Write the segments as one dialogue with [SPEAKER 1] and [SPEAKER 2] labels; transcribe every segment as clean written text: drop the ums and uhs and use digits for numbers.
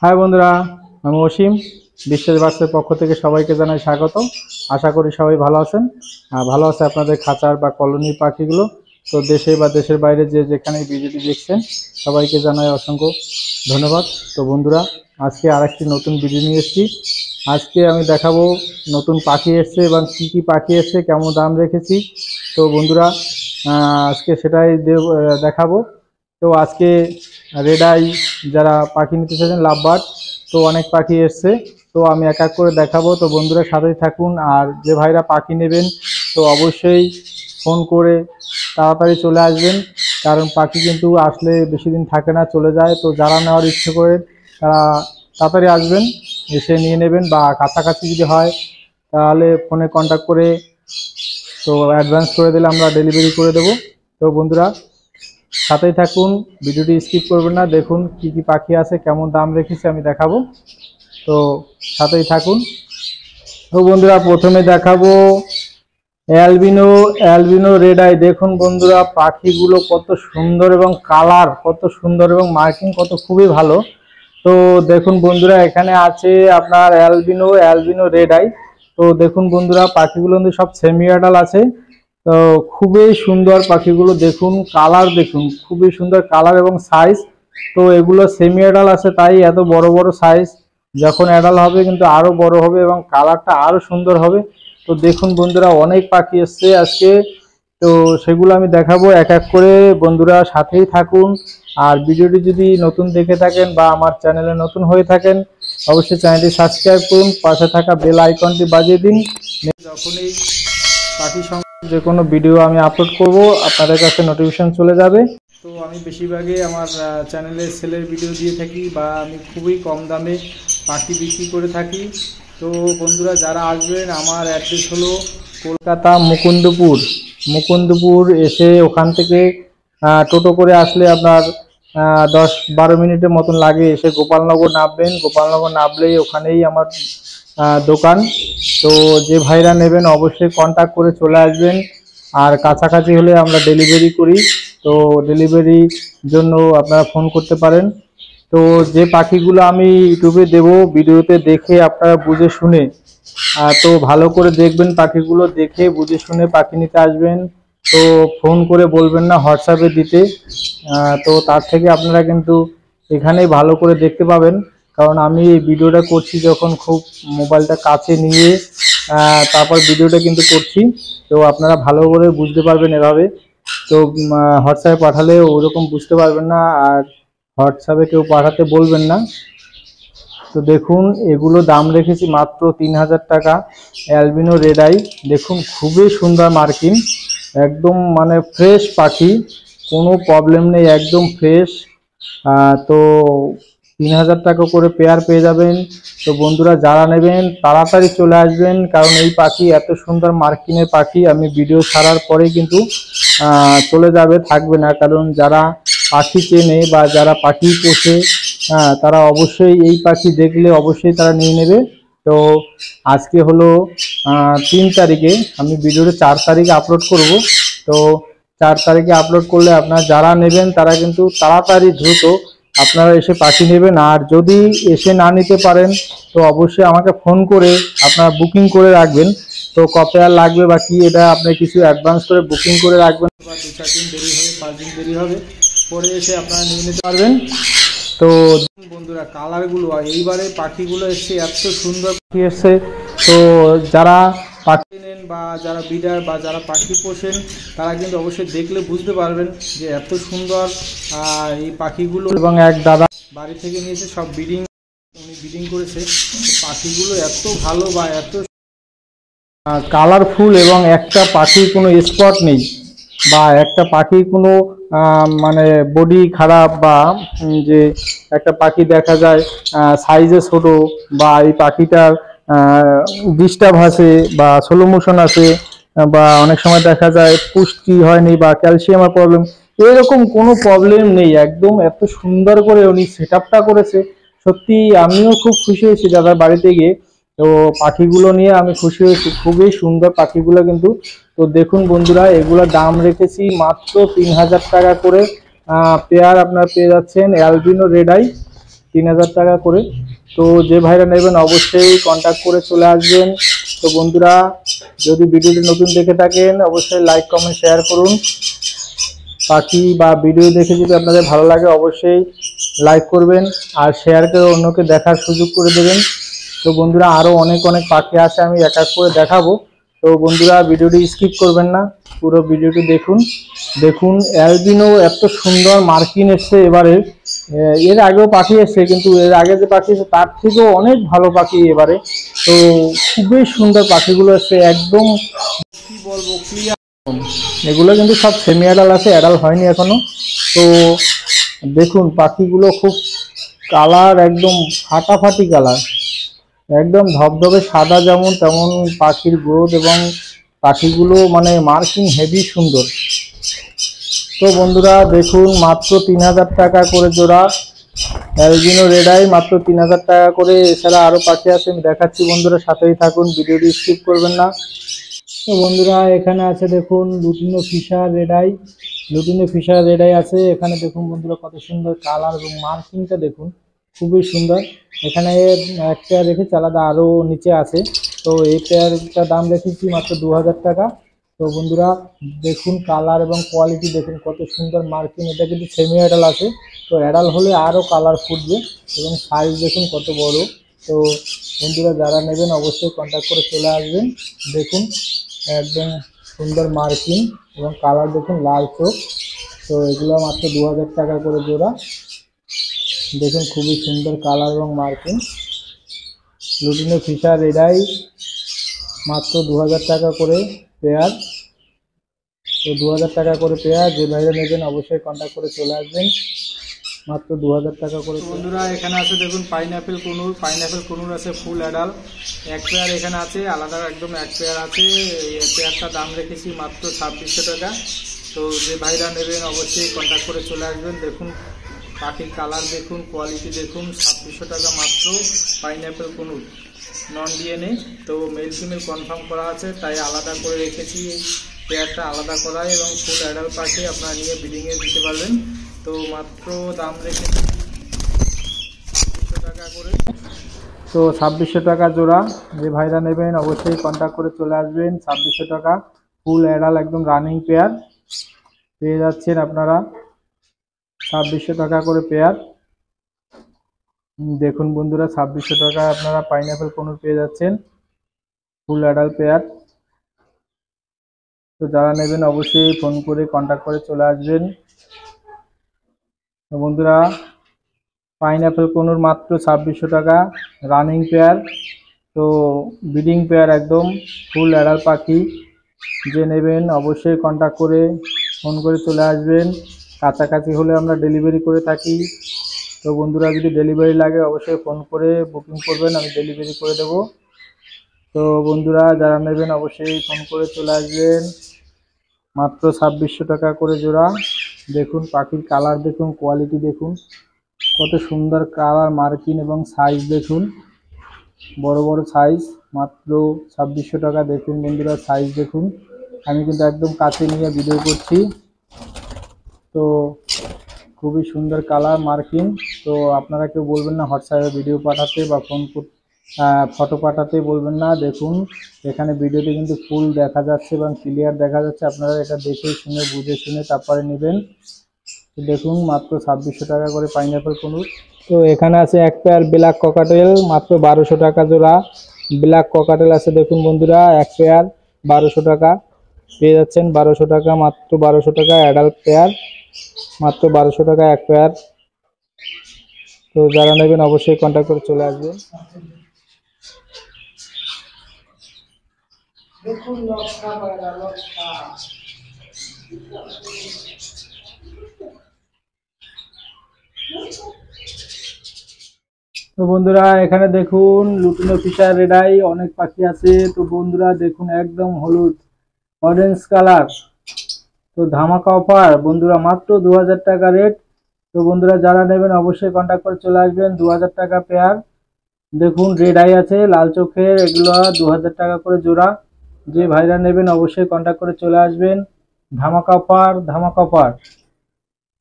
[SPEAKER 1] High বন্ধুরা, আমি অসীম। বিশ্বাস বাক্সের পক্ষ থেকে সবাইকে জানাই স্বাগত। আশা করি সবাই ভালো আছেন। ভালো আছে আপনাদের খাঁচার বা কলোনির পাখিগুলো। তো দেশে বা দেশের বাইরে যে যেখানে ভিডিওটি দেখছেন সবাইকে জানাই অসংখ্য ধন্যবাদ। তো বন্ধুরা, আজকে আরেকটি নতুন ভিডিও নিয়ে এসেছি। আজকে আমি দেখাবো নতুন পাখি এসছে এবং কি কি পাখি এসছে, কেমন দাম রেখেছি। তো বন্ধুরা, আজকে সেটাই দেখাবো। তো আজকে রেড আই যারা পাখি নিতে চাইছেন, লাভ বার্ড, তো অনেক পাখি এসছে। তো আমি এক এক করে দেখাবো। তো বন্ধুরা সাথেই থাকুন। আর যে ভাইরা পাখি নেবেন তো অবশ্যই ফোন করে তাড়াতাড়ি চলে আসবেন, কারণ পাখি কিন্তু আসলে বেশি দিন থাকে না, চলে যায়। তো যারা নেওয়ার ইচ্ছে করে তারা তাড়াতাড়ি আসবেন, এসে নিয়ে নেবেন। বা কাছাকাছি যদি হয় তাহলে ফোনে কন্ট্যাক্ট করে তো অ্যাডভান্স করে দিলে আমরা ডেলিভারি করে দেবো। তো বন্ধুরা সাথেই থাকুন, ভিডিওটি স্কিপ করবেন না। দেখুন কি কি পাখি আছে, কেমন দাম রেখেছি আমি দেখাবো। তো সাথেই থাকুন। তো বন্ধুরা প্রথমে দেখাবো অ্যালবিনো রেড আই। দেখুন বন্ধুরা পাখিগুলো কত সুন্দর এবং কালার কত সুন্দর এবং মার্কিং কত খুবই ভালো। তো দেখুন বন্ধুরা এখানে আছে আপনার অ্যালবিনো রেড আই। তো দেখুন বন্ধুরা পাখিগুলো কিন্তু সব সেমি অ্যাডাল্ট আছে। তো খুবই সুন্দর পাখিগুলো, দেখুন কালার, দেখুন খুবই সুন্দর কালার এবং সাইজ। তো এগুলো সেমি অ্যাডাল্ট আছে তাই এত বড় বড় সাইজ। যখন অ্যাডাল্ট হবে কিন্তু আরো বড় হবে এবং কালারটা আরো সুন্দর হবে। তো দেখুন বন্ধুরা অনেক পাখি এসছে আজকে। তো সেগুলো আমি দেখাবো এক এক করে। বন্ধুরা সাথেই থাকুন। আর ভিডিওটি যদি নতুন দেখে থাকেন বা আমার চ্যানেলে নতুন হয়ে থাকেন অবশ্যই চ্যানেলটি সাবস্ক্রাইব করুন, পাশে থাকা বেল আইকনটি বাজিয়ে দিন। যখনই পাখি যে কোনো ভিডিও আমি আপলোড করব আপনাদের কাছে নোটিফিকেশন চলে যাবে। তো আমি বেশিরভাগই আমার চ্যানেলে সেলের ভিডিও দিয়ে থাকি বা আমি খুবই কম দামে পাখি বিক্রি করে থাকি। তো বন্ধুরা যারা আসবেন, আমার অ্যাড্রেস হলো কলকাতা মুকুন্দপুর। এসে ওখান থেকে টোটো করে আসলে আপনার 10-12 মিনিটের মতন লাগে। এসে গোপালনগর নামবেন, গোপালনগর নামলেই ওখানেই আমার দোকান। তো যে ভাইরা নেবেন অবশ্যই কন্ট্যাক্ট করে চলে আসবেন। আর কাছাকাছি হলে আমরা ডেলিভারি করি, তো ডেলিভারির জন্য আপনারা ফোন করতে পারেন। তো যে পাখিগুলো আমি ইউটিউবে দেব ভিডিওতে দেখে আপনারা বুঝে শুনে তো ভালো করে দেখবেন, পাখিগুলো দেখে বুঝে শুনে পাখি নিতে আসবেন। তো ফোন করে বলবেন না হোয়াটসঅ্যাপে দিতে। তো তার থেকে আপনারা কিন্তু এখানেই ভালো করে দেখতে পাবেন, কারণ আমি এই ভিডিওটা করছি যখন খুব মোবাইলটা কাছে নিয়ে তারপর ভিডিওটা কিন্তু করছি। তো আপনারা ভালো করে বুঝতে পারবেন এভাবে। তো হোয়াটসঅ্যাপে পাঠালে ওরকম বুঝতে পারবেন না, আর হোয়াটসঅ্যাপে কেউ পাঠাতে বলবেন না। তো দেখুন এগুলো দাম রেখেছি মাত্র 3000 টাকা। অ্যালবিনো রেড আই, দেখুন খুবই সুন্দর মার্কিং, একদম মানে ফ্রেশ পাখি, কোনো প্রবলেম নেই, একদম ফ্রেশ। তো 3000 টাকা করে পেয়ার পেয়ে যাবেন। তো বন্ধুরা যারা নেবেন তাড়াতাড়ি চলে আসবেন, কারণ এই পাখি এত সুন্দর মার্কিংয়ের পাখি আমি ভিডিও ছাড়ার পরেই কিন্তু চলে যাবে, থাকবে না। কারণ যারা পাখি চেনে বা যারা পাখি পোষে তারা অবশ্যই এই পাখি দেখলে অবশ্যই তারা নিয়ে নেবে। তো আজকে হলো 3 তারিখে, আমি ভিডিওটা 4 তারিখে আপলোড করব। তো 4 তারিখে আপলোড করলে আপনারা যারা নেবেন তারা কিন্তু তাড়াতাড়ি দ্রুত আপনারা এসে পাখি নেবেন। আর যদি এসে না নিতে পারেন তো অবশ্যই আমাকে ফোন করে আপনারা বুকিং করে রাখবেন। তো কত আর লাগবে বা কি এটা আপনি কিছু অ্যাডভান্স করে বুকিং করে রাখবেন, বা 2-4 দিন দেরি হবে, 5 দিন দেরি হবে, পরে এসে আপনারা নিয়ে নিতে পারবেন। তো বন্ধুরা কালারগুলো এইবারে পাখিগুলো এসছে, এত সুন্দর পাখি এসছে। তো যারা পাখি নেন বা যারা বিডার বা যারা পাখি পোষেন তারা কিন্তু অবশ্যই দেখলে বুঝতে পারবেন যে এত সুন্দর এই পাখিগুলো। এবং এক দাদা বাড়ি থেকে নিয়েছে, সব উনি ব্রিডিং করেছে। পাখিগুলো এত ভালো বা এত কালারফুল, এবং একটা পাখির কোনো স্পট নেই বা একটা পাখির কোনো মানে বডি খারাপ, বা যে একটা পাখি দেখা যায় সাইজে ছোট, বা এই পাখিটার ডিস্টার্ব আছে বা স্লো মোশন আছে, বা অনেক সময় দেখা যায় পুষ্টি হয়নি বা ক্যালসিয়ামের প্রবলেম, এরকম কোনো প্রবলেম নেই। একদম এত সুন্দর করে উনি সেট আপটা করেছে, সত্যি আমিও খুব খুশি হয়েছি দাদার বাড়িতে গিয়ে। তো পাখিগুলো নিয়ে আমি খুশি হয়েছি, খুবই সুন্দর পাখিগুলো কিন্তু। তো দেখুন বন্ধুরা এগুলোর দাম রেখেছি মাত্র 3000 টাকা করে পেয়ার আপনারা পেয়ে যাচ্ছেন অ্যালবিনো রেড আই। 3000 টাকা করে। তো যে ভাইরা নেবেন অবশ্যই কন্ট্যাক্ট করে চলে আসবেন। তো বন্ধুরা, যদি ভিডিওটি নতুন দেখে থাকেন অবশ্যই লাইক কমেন্ট শেয়ার করুন। পাখি বা ভিডিও দেখে যদি আপনাদের ভালো লাগে অবশ্যই লাইক করবেন আর শেয়ার করে অন্যকে দেখার সুযোগ করে দেবেন। তো বন্ধুরা, আরও অনেক অনেক পাখি আছে, আমি এক এক করে দেখাবো। তো বন্ধুরা, ভিডিওটি স্কিপ করবেন না, পুরো ভিডিওটি দেখুন। দেখুন অ্যালবিনো এত সুন্দর মার্কিন এসছে এবারে। এর আগেও পাখি এসছে, কিন্তু এর আগে যে পাখি এসছে তার থেকেও অনেক ভালো পাখি এবারে। তো খুবই সুন্দর পাখিগুলো এসছে, একদম কি বলবো ক্লিয়ার। এগুলো কিন্তু সব সেমি অ্যাডাল আছে, অ্যাডাল হয়নি এখনো। তো দেখুন পাখিগুলো খুব কালার একদম ফাটাফাটি কালার, একদম ধবধবে সাদা যেমন তেমন পাখির গ্রোথ, এবং পাখিগুলো মানে মার্কিং হেভি সুন্দর। তো বন্ধুরা দেখুন, মাত্র 3000 টাকা করে জোড়া অ্যালবিনো রেড আই, মাত্র 3000 টাকা করে। এছাড়া আরও পাখি আছে, আমি দেখাচ্ছি। বন্ধুরা সাথেই থাকুন, ভিডিওটি স্কিপ করবেন না। তো বন্ধুরা, এখানে আছে দেখুন lutino Fischer red eye, lutino Fischer red eye আছে। এখানে দেখুন বন্ধুরা কত সুন্দর কালার এবং মার্কিংটা দেখুন, খুবই সুন্দর। এখানে এক পেয়ার রেখেছি, আলাদা আরও নিচে আছে। তো এই পেয়ারটার দাম রেখেছি মাত্র 2000 টাকা। তো বন্ধুরা দেখুন কালার এবং কোয়ালিটি দেখুন কত সুন্দর মার্কিং। এটা কিন্তু সেমি অ্যাডাল আছে, তো অ্যাডাল হলে আরও কালার ফুটবে, এবং সাইজ দেখুন কত বড়। তো বন্ধুরা যারা নেবেন অবশ্যই কন্ট্যাক্ট করে চলে আসবেন। দেখুন একদম সুন্দর মার্কিং এবং কালার দেখুন লাল চোখ। তো এগুলো মাত্র 2000 টাকা করে জোড়া। দেখুন খুবই সুন্দর কালার এবং marking. Lutino Fischer red eye মাত্র 2000 টাকা করে পেয়ার। তো 2000 টাকা করে পেয়ার। যে ভাইরা নেবেন অবশ্যই কন্ট্যাক্ট করে চলে আসবেন, মাত্র 2000 টাকা করে। বন্ধুরা এখানে আছে দেখুন পাইনঅ্যাপেল কুনুর, পাইনঅ্যাপেল কুনুর আছে ফুল অ্যাডাল, এক পেয়ার এখানে আছে, আলাদা একদম এক পেয়ার আছে। এই পেয়ারটার দাম রেখেছি মাত্র 2600 টাকা। তো যে ভাইরা নেবেন অবশ্যই কন্ট্যাক্ট করে চলে আসবেন। দেখুন পাখির কালার দেখুন, কোয়ালিটি দেখুন, 2600 টাকা মাত্র পাইনঅ্যাপেল কুনুর, নন ডিএনএ। তো মেল ফিমেল কনফার্ম করা আছে, তাই আলাদা করে রেখেছি, পেয়ারটা আলাদা করায়, এবং ফুল অ্যাডাল পাখি আপনারা নিয়ে ব্রিডিংয়ে দিতে পারবেন। তো মাত্র দাম রেখেছি 2600 টাকা করে। তো 2600 টাকা জোড়া। যে ভাইরা নেবেন অবশ্যই কন্ট্যাক্ট করে চলে আসবেন। 2600 টাকা ফুল অ্যাডাল একদম রানিং পেয়ার পেয়ে যাচ্ছেন আপনারা, 2600 টাকা করে পেয়ার। দেখুন বন্ধুরা 2600 টাকায় আপনারা পাইনঅ্যাপেল কোনুর পেয়ে যাচ্ছেন, ফুল অ্যাডাল পেয়ার। তো যারা নেবেন অবশ্যই ফোন করে কন্ট্যাক্ট করে চলে আসবেন। তো বন্ধুরা পাইনঅ্যাপেল কোনুর মাত্র 2600 টাকা রানিং পেয়ার। তো ব্রিডিং পেয়ার একদম ফুল অ্যাডাল পাখি। যে নেবেন অবশ্যই কন্ট্যাক্ট করে ফোন করে চলে আসবেন। কাছাকাছি হলে আমরা ডেলিভারি করে থাকি। তো বন্ধুরা যদি ডেলিভারি লাগে অবশ্যই ফোন করে বুকিং করবেন, আমি ডেলিভারি করে দেব। তো বন্ধুরা যারা নেবেন অবশ্যই ফোন করে চলে আসবেন, মাত্র 2600 টাকা করে জোড়া। দেখুন পাখির কালার দেখুন, কোয়ালিটি দেখুন কত সুন্দর কালার মার্কিং, এবং সাইজ দেখুন বড় বড় সাইজ, মাত্র 2600 টাকা। দেখুন বন্ধুরা সাইজ দেখুন, আমি কিন্তু একদম কাছে নিয়ে ভিডিও করছি। তো খুবই সুন্দর কালার মার্কিং। তো আপনারা কেউ বলবেন না হোয়াটসঅ্যাপে ভিডিও পাঠাতে বা ফটো পাঠাতে বলবেন না। দেখুন এখানে ভিডিওতে কিন্তু ফুল দেখা যাচ্ছে এবং ক্লিয়ার দেখা যাচ্ছে, আপনারা এটা দেখে শুনে বুঝে শুনে তারপরে নেবেন। তো দেখুন মাত্র 2600 টাকা করে পাইনঅ্যাপেল কুনুর। তো এখানে আছে এক পেয়ার ব্ল্যাক ককাটেল, মাত্র 1200 টাকা জোড়া। ব্ল্যাক ককাটেল আছে দেখুন বন্ধুরা, এক পেয়ার 1200 টাকা পেয়ে যাচ্ছেন, 1200 টাকা মাত্র 1200 টাকা অ্যাডাল্ট পেয়ার, মাত্র 1200 টাকা এক পেয়ার। তো যারা নেবেন অবশ্যই কন্ট্যাক্ট করে চলে আসবেন। তো বন্ধুরা এখানে দেখুন লুটিনো ফিশার রেড আই, অনেক পাখি আছে। তো বন্ধুরা দেখুন একদম হলুদ অরেঞ্জ কালার, তো ধামাকা অফার বন্ধুরা, মাত্র 2000 টাকা রেট। তো বন্ধুরা যারা নেবেন অবশ্যই কন্ট্যাক্ট করে চলে আসবেন, 2000 টাকা পেয়ার। দেখুন রেড আই আছে লাল চোখের, এগুলো 2000 টাকা করে জোড়া। যে ভাইরা নেবেন অবশ্যই কন্ট্যাক্ট করে চলে আসবেন, ধামাকা অফার ধামাকা অফার।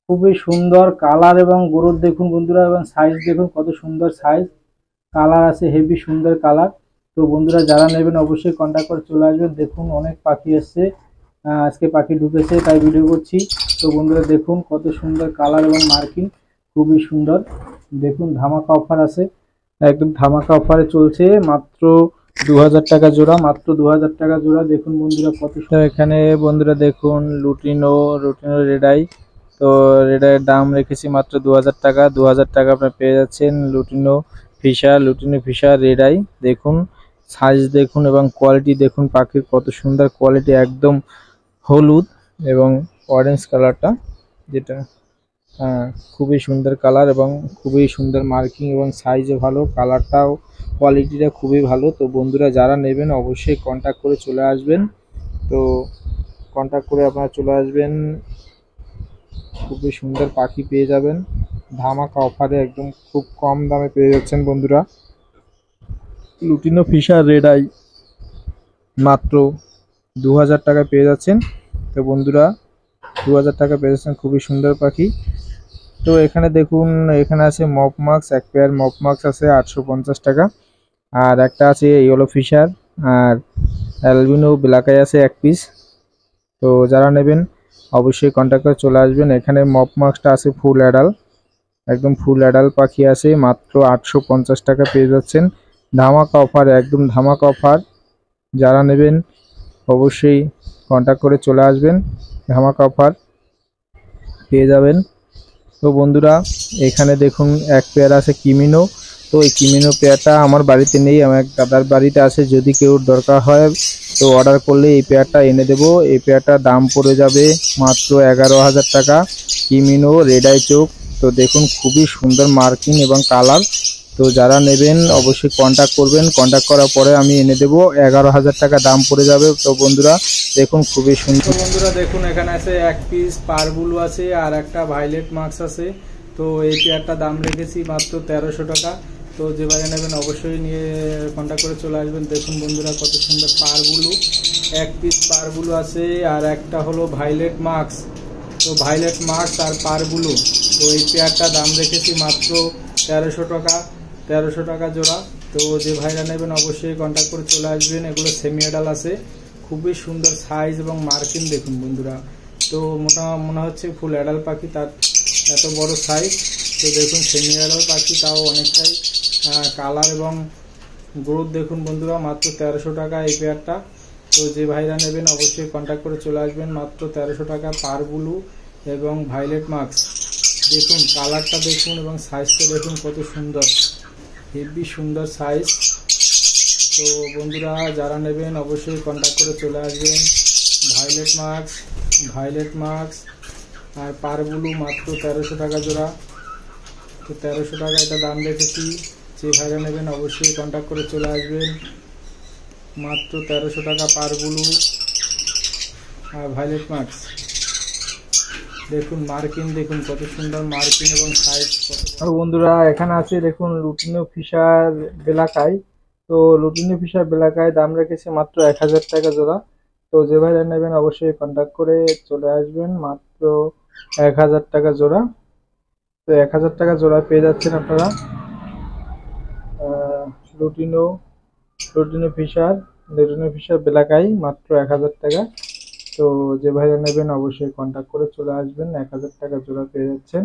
[SPEAKER 1] খুবই সুন্দর কালার এবং গ্রোথ দেখুন বন্ধুরা, এবং সাইজ দেখুন কত সুন্দর সাইজ, কালার আছে হেভি সুন্দর কালার। তো বন্ধুরা যারা নেবেন অবশ্যই কন্ট্যাক্ট করে চলে আসবেন। দেখুন অনেক পাখি এসছে, আজকে পাখি ঢুকেছে তাই ভিডিও করছি। তো বন্ধুরা দেখুন কত সুন্দর কালার এবং মার্কিং, খুবই সুন্দর। দেখুন ধামাকা অফার আছে, একদম ধামাকা অফারে চলছে, মাত্র 2000 টাকা জোড়া, মাত্র 2000 টাকা জোড়া। দেখুন বন্ধুরা কত সুন্দর। এখানে বন্ধুরা দেখুন লুটিনো লুটিনো রেডাই, তো রেডাইয়ের দাম রেখেছি মাত্র 2000 টাকা। 2000 টাকা আপনার পেয়ে যাচ্ছেন লুটিনো ফিশার রেডাই। দেখুন সাইজ দেখুন এবং কোয়ালিটি দেখুন, পাখির কত সুন্দর কোয়ালিটি, একদম হলুদ এবং অরেঞ্জ কালারটা, যেটা খুবই সুন্দর কালার এবং খুবই সুন্দর মার্কিং এবং সাইজও ভালো, কালারটাও কোয়ালিটিটা খুবই ভালো। তো বন্ধুরা যারা নেবেন অবশ্যই কন্ট্যাক্ট করে চলে আসবেন। তো কন্ট্যাক্ট করে আপনারা চলে আসবেন, খুবই সুন্দর পাখি পেয়ে যাবেন ধামাকা অফারে, একদম খুব কম দামে পেয়ে যাচ্ছেন বন্ধুরা। লুটিনো ফিশার রেড আই মাত্র 2000 টাকা পেয়ে যাচ্ছেন। তো বন্ধুরা 2000 টাকা পেয়ে যাচ্ছেন, খুবই সুন্দর পাখি। তো এখানে দেখুন, এখানে আছে মপ মাক্স, এক পেয়ার মপ মাক্স আছে 850 টাকা, আর একটা আছে ইয়েলো ফিশার, আর অ্যালবিনো ব্ল্যাক-আই আছে এক পিস। তো যারা নেবেন অবশ্যই কন্ট্যাক্ট করে চলে আসবেন। এখানে মপ মাক্সটা আছে ফুল অ্যাডাল, একদম ফুল অ্যাডাল পাখি আছে, মাত্র 850 টাকা পেয়ে যাচ্ছেন, ধামাকা অফার, একদম ধামাকা অফার। যারা নেবেন অবশ্যই কন্ট্যাক্ট করে চলে আসবেন, ধামাকা অফার পেয়ে যাবেন। তো বন্ধুরা এখানে দেখুন এক পেয়ার আছে কিমিনো, তো এই কিমিনো পেয়ারটা আমার বাড়িতে নেই, আমার এক দাদার বাড়িতে আছে, যদি কেউ দরকার হয় তো অর্ডার করলে এই পেয়ারটা এনে দেবো। এই পেয়ারটার দাম পড়ে যাবে মাত্র 11,000 টাকা, কিমিনো রেড আই চোখ। তো দেখুন খুবই সুন্দর মার্কিং এবং কালার। তো যারা নেবেন অবশ্যই কন্ট্যাক্ট করবেন, কন্ট্যাক্ট করার পরে আমি এনে দেবো, 11,000 টাকা দাম পড়ে যাবে। তো বন্ধুরা দেখুন খুবই সুন্দর। বন্ধুরা দেখুন এখানে আছে এক পিস পারবুলু আছে আর একটা ভাইলেট মাক্স আছে। তো এই পেয়ারটা দাম রেখেছি মাত্র 1300 টাকা। তো যে বাইরে নেবেন অবশ্যই নিয়ে কন্ট্যাক্ট করে চলে আসবেন। দেখুন বন্ধুরা কত সুন্দর পারবুলু, এক পিস পারবুলু আছে আর একটা হলো ভাইলেট মাক্স। তো ভাইলেট মাক্স আর পারবুলু, তো এই পেয়ারটা দাম রেখেছি মাত্র 1300 টাকা, 1300 টাকা জোড়া। তো যে ভাইরা নেবেন অবশ্যই কন্ট্যাক্ট করে চলে আসবেন। এগুলো সেমি অ্যাডাল আছে, খুবই সুন্দর সাইজ এবং মার্কিং দেখুন বন্ধুরা। তো মনে হচ্ছে ফুল অ্যাডাল পাখি, তার এত বড় সাইজ। তো দেখুন সেমি অ্যাডাল পাখি, তাও অনেকটাই কালার এবং গ্রোথ দেখুন বন্ধুরা, মাত্র 1300 টাকা এই পেয়ারটা। তো যে ভাইরা নেবেন অবশ্যই কন্ট্যাক্ট করে চলে আসবেন, মাত্র 1300 টাকা পারবুলু এবং ভাইলেট মাক্স। দেখুন কালারটা দেখুন এবং সাইজটা দেখুন কত সুন্দর, হেভি সুন্দর সাইজ। তো বন্ধুরা যারা নেবেন অবশ্যই কন্ট্যাক্ট করে চলে আসবেন। ভাইলেট মাক্স আর পারবুলু মাত্র 1300 টাকা জোড়া। তো 1300 টাকা এটা দাম রেখেছি, যে ভাইরা নেবেন অবশ্যই কন্ট্যাক্ট করে চলে আসবেন, মাত্র 1300 টাকা পারবুলু আর ভাইলেট মাক্স। দেখুন মার্কিং দেখুন কত সুন্দর মার্কিং এবং সাইজ কত। আর বন্ধুরা এখানে আছে দেখুন লুটিনো ফিশার ব্ল্যাক-আই। তো লুটিনো ফিশার ব্ল্যাক-আই দাম রেখেছে মাত্র 1000 টাকা জোড়া। তো যে ভাইরা নেবেন অবশ্যই কন্ট্যাক্ট করে চলে আসবেন, মাত্র 1000 টাকা জোড়া। তো 1000 টাকা জোড়া পেয়ে যাচ্ছেন আপনারা লুটিনো লুটিনো ফিশার ব্ল্যাক-আই মাত্র 1000 টাকা। তো যে ভাইরা নেবেন অবশ্যই কন্ট্যাক্ট করে চলে আসবেন, 1000 টাকা জোড়া পেয়ে যাচ্ছেন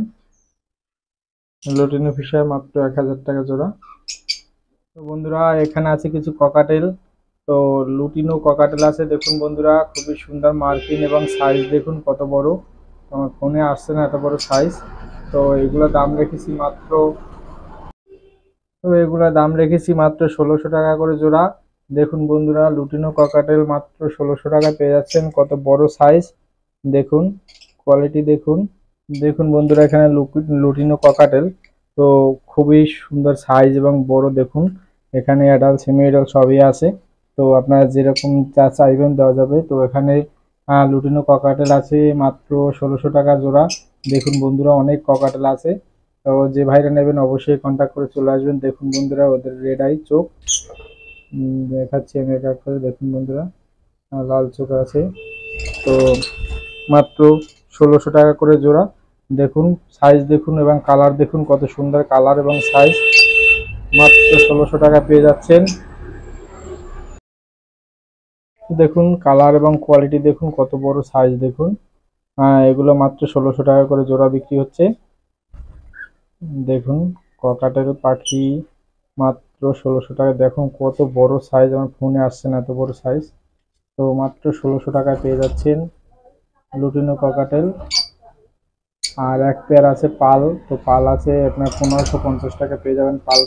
[SPEAKER 1] লুটিনো ফিশার মাত্র 1000 টাকা জোড়া। তো বন্ধুরা এখানে আছে কিছু ককাটেল, তো লুটিনো ককাটেল আছে। দেখুন বন্ধুরা খুবই সুন্দর মার্কিং এবং সাইজ দেখুন কত বড়, আমার ফোনে আসছে না এত বড় সাইজ। তো এগুলো দাম রেখেছি মাত্র 1600 টাকা করে জোড়া। দেখুন বন্ধুরা লুটিনো ককাটেল মাত্র 1600 টাকা পেয়ে যাচ্ছেন, কত বড় সাইজ দেখুন, কোয়ালিটি দেখুন। দেখুন বন্ধুরা এখানে লুটিনো ককাটেল, তো খুবই সুন্দর সাইজ এবং বড় দেখুন। এখানে অ্যাডাল্ট সেমি অ্যাডাল্ট সবই আছে, তো আপনারা যেরকম যা চাইবেন দেওয়া যাবে। তো এখানে লুটিনো ককাটেল আছে মাত্র 1600 টাকা জোড়া। দেখুন বন্ধুরা অনেক ককাটেল আছে, তো যে ভাইরা নেবেন অবশ্যই কন্ট্যাক্ট করে চলে আসবেন। দেখুন বন্ধুরা ওদের রেড আই চোখ দেখাচ্ছি আমি এক এক করে। দেখুন বন্ধুরা লাল চোখ আছে, তো মাত্র 1600 টাকা করে জোড়া। দেখুন সাইজ দেখুন এবং কালার দেখুন, কত সুন্দর কালার এবং সাইজ। মাত্র 1600 টাকা পেয়ে যাচ্ছেন। দেখুন কালার এবং কোয়ালিটি দেখুন, কত বড় সাইজ দেখুন। এগুলো মাত্র 1600 টাকা করে জোড়া বিক্রি হচ্ছে। দেখুন ককাটেল পাখি মাত্র 1600 টাকা। দেখুন কত বড় সাইজ, আমার ফোনে আসছে না এত বড় সাইজ। তো মাত্র 1600 টাকায় পেয়ে যাচ্ছেন লুটিনো ককাটেল। আর এক পেয়ার আছে পাল, তো পাল আছে আপনার 1550 টাকা পেয়ে যাবেন পাল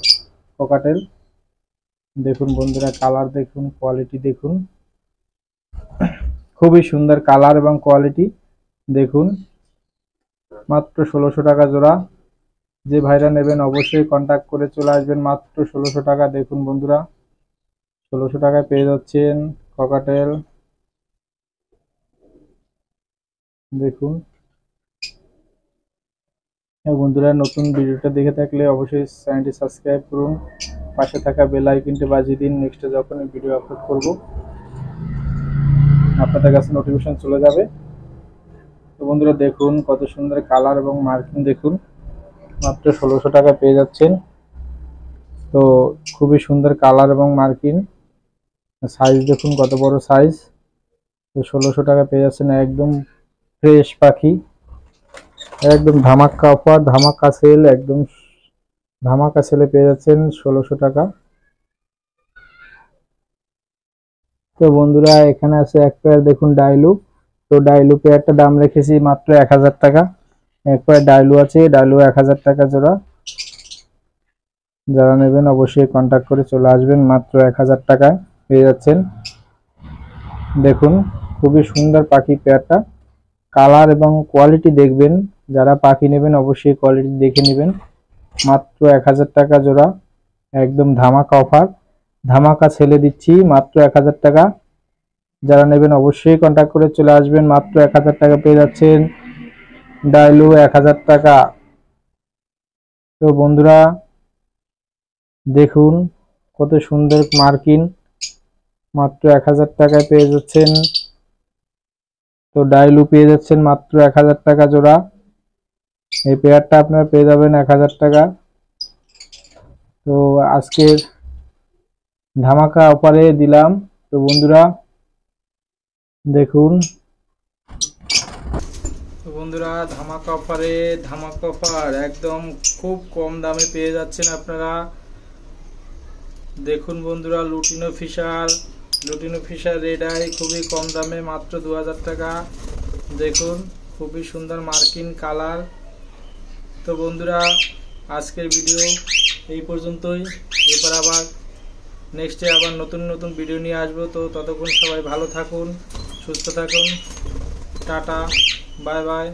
[SPEAKER 1] ককাটেল। দেখুন বন্ধুরা কালার দেখুন, কোয়ালিটি দেখুন, খুবই সুন্দর কালার এবং কোয়ালিটি দেখুন। মাত্র 1600 টাকা জোড়া। যে ভাইরা নেবেন অবশ্যই কন্টাক্ট করে চলে আসবেন। মাত্র 1600 টাকা। দেখুন বন্ধুরা 1600 টাকায় পেয়ে যাচ্ছেন ককাটেল। দেখুন বন্ধুরা, নতুন ভিডিওটা দেখে থাকলে অবশ্যই চ্যানেলটি সাবস্ক্রাইব করুন, পাশে থাকা বেল আইকনটি বাজিয়ে দিন। নেক্সট যখন ভিডিও আপলোড করব আপনাদের কাছে নোটিফিকেশন চলে যাবে। তো বন্ধুরা দেখুন কত সুন্দর কালার এবং মার্কিং দেখুন, মাত্র 1600 টাকা পেয়ে যাচ্ছেন। তো খুবই সুন্দর কালার এবং মার্কিং, সাইজ দেখুন কত বড় সাইজ। তো 1600 টাকা পেয়ে যাচ্ছেন একদম ফ্রেশ পাখি, একদম ধামাকা অফার, ধামাকা সেল, একদম ধামাকা সেলে পেয়ে যাচ্ছেন 1600 টাকা। তো বন্ধুরা এখানে আছে এক পেয়ার দেখুন ডাইলু। তো ডাইলু পেয়ারটা দাম রেখেছি মাত্র 1000 টাকা। এক পেয়ার ডাইলু আছে, ডাইলু 1000 টাকা জোড়া। যারা নেবেন অবশ্যই কন্টাক্ট করে চলে আসবেন, মাত্র 1000 টাকায় পেয়ে যাচ্ছেন। দেখুন খুবই সুন্দর পাখি পেয়ারটা, কালার এবং কোয়ালিটি দেখবেন। যারা পাখি নেবেন অবশ্যই কোয়ালিটি দেখে নেবেন। মাত্র 1000 টাকা জোড়া, একদম ধামাকা অফার, ধামাকা ছেলে দিচ্ছি মাত্র 1000 টাকা। যারা নেবেন অবশ্যই কন্টাক্ট করে চলে আসবেন। মাত্র 1000 টাকা পেয়ে যাচ্ছেন ডাইলু 1000 টাকা। তো বন্ধুরা দেখুন কত সুন্দর মার্কিন, মাত্র 1000 টাকায় পেয়ে যাচ্ছেন। তো ডাইলু পেয়ে যাচ্ছেন মাত্র 1000 টাকা জোড়া। এই পেয়ারটা আপনারা পেয়ে যাবেন 1000 টাকা। তো আজকের ধামাকা অফারে দিলাম। তো বন্ধুরা দেখুন, তো বন্ধুরা ধামাকা অফারে, ধামাকা অফার একদম খুব কম দামে পেয়ে যাচ্ছেন আপনারা। দেখুন বন্ধুরা লুটিনো ফিশার রেড আই খুবই কম দামে, মাত্র 2000 টাকা। দেখুন খুবই সুন্দর মার্কিন কালার। তো বন্ধুরা আজকের ভিডিও এই পর্যন্তই। এরপর আবার নেক্সটে আবার নতুন নতুন ভিডিও নিয়ে আসবো। তো ততক্ষণ সবাই ভালো থাকুন, সুস্থ থাকুন, টাটা, বাই বাই।